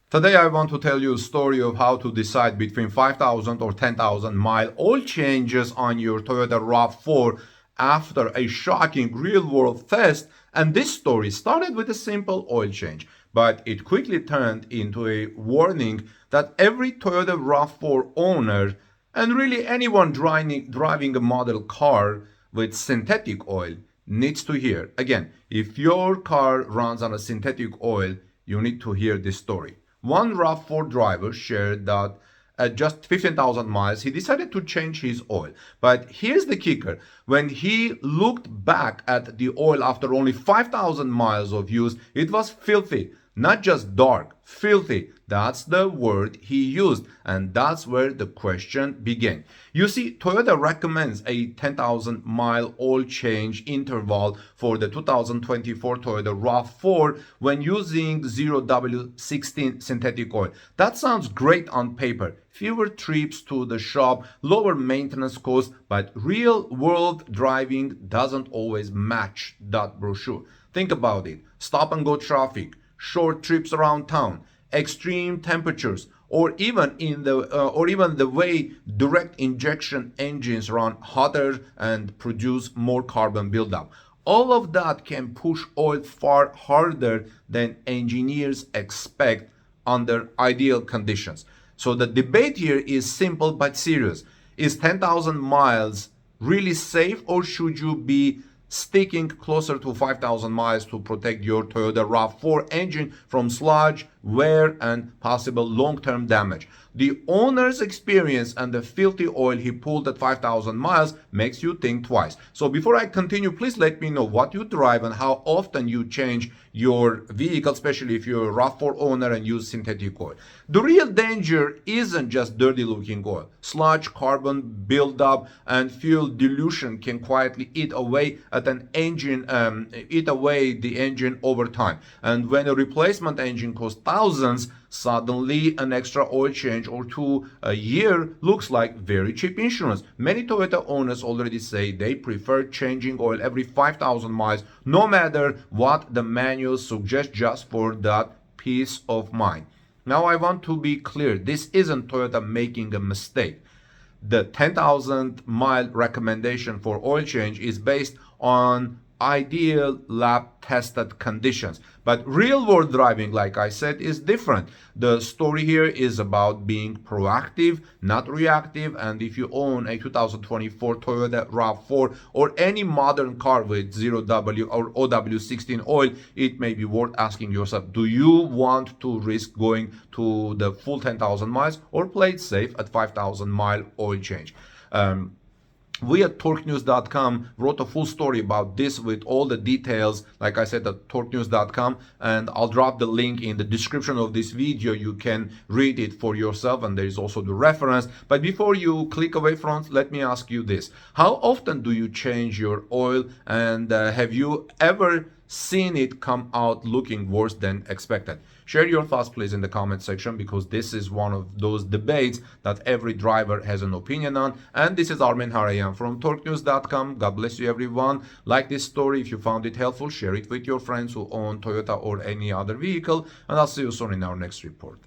Today I want to tell you a story of how to decide between 5,000 or 10,000 mile oil changes on your Toyota RAV4 after a shocking real-world test. And this story started with a simple oil change, but it quickly turned into a warning that every Toyota RAV4 owner and really anyone driving a model car with synthetic oil needs to hear. Again, if your car runs on a synthetic oil, you need to hear this story. One RAV4 driver shared that at just 15,000 miles, he decided to change his oil. But here's the kicker. When he looked back at the oil after only 5,000 miles of use, it was filthy. Not just dark, filthy. That's the word he used, and that's where the question began. You see, Toyota recommends a 10,000 mile oil change interval for the 2024 Toyota RAV4 when using 0W16 synthetic oil. That sounds great on paper. Fewer trips to the shop, lower maintenance costs, but real-world driving doesn't always match that brochure. Think about it. Stop and go traffic, short trips around town, extreme temperatures, or even the way direct injection engines run hotter and produce more carbon buildup. All of that can push oil far harder than engineers expect under ideal conditions. So the debate here is simple but serious. Is 10,000 miles really safe, or should you be sticking closer to 5,000 miles to protect your Toyota RAV4 engine from sludge, wear, and possible long-term damage? The owner's experience and the filthy oil he pulled at 5,000 miles makes you think twice. So before I continue, please let me know what you drive and how often you change your vehicle, especially if you're a RAV4 owner and use synthetic oil. The real danger isn't just dirty looking oil. Sludge, carbon buildup, and fuel dilution can quietly eat away the engine over time. And when a replacement engine costs thousands, suddenly an extra oil change or two a year looks like very cheap insurance. Many Toyota owners already say they prefer changing oil every 5,000 miles, no matter what the manual suggests, just for that peace of mind. Now I want to be clear, this isn't Toyota making a mistake. The 10,000 mile recommendation for oil change is based on ideal lab tested conditions, but real world driving, like I said, is different. The story here is about being proactive, not reactive. And if you own a 2024 Toyota RAV4 or any modern car with 0W or OW16 oil, it may be worth asking yourself, do you want to risk going to the full 10,000 miles or play it safe at 5,000 mile oil change? We at torquenews.com wrote a full story about this with all the details, like I said, at torquenews.com, and I'll drop the link in the description of this video. You can read it for yourself, and there is also the reference. But before you click away from it, let me ask you this. How often do you change your oil, and have you ever seen it come out looking worse than expected? Share your thoughts please in the comment section, because this is one of those debates that every driver has an opinion on. And this is Armen Harayan from torquenews.com. God bless you everyone. Like this story if you found it helpful, share it with your friends who own Toyota or any other vehicle, and I'll see you soon in our next report.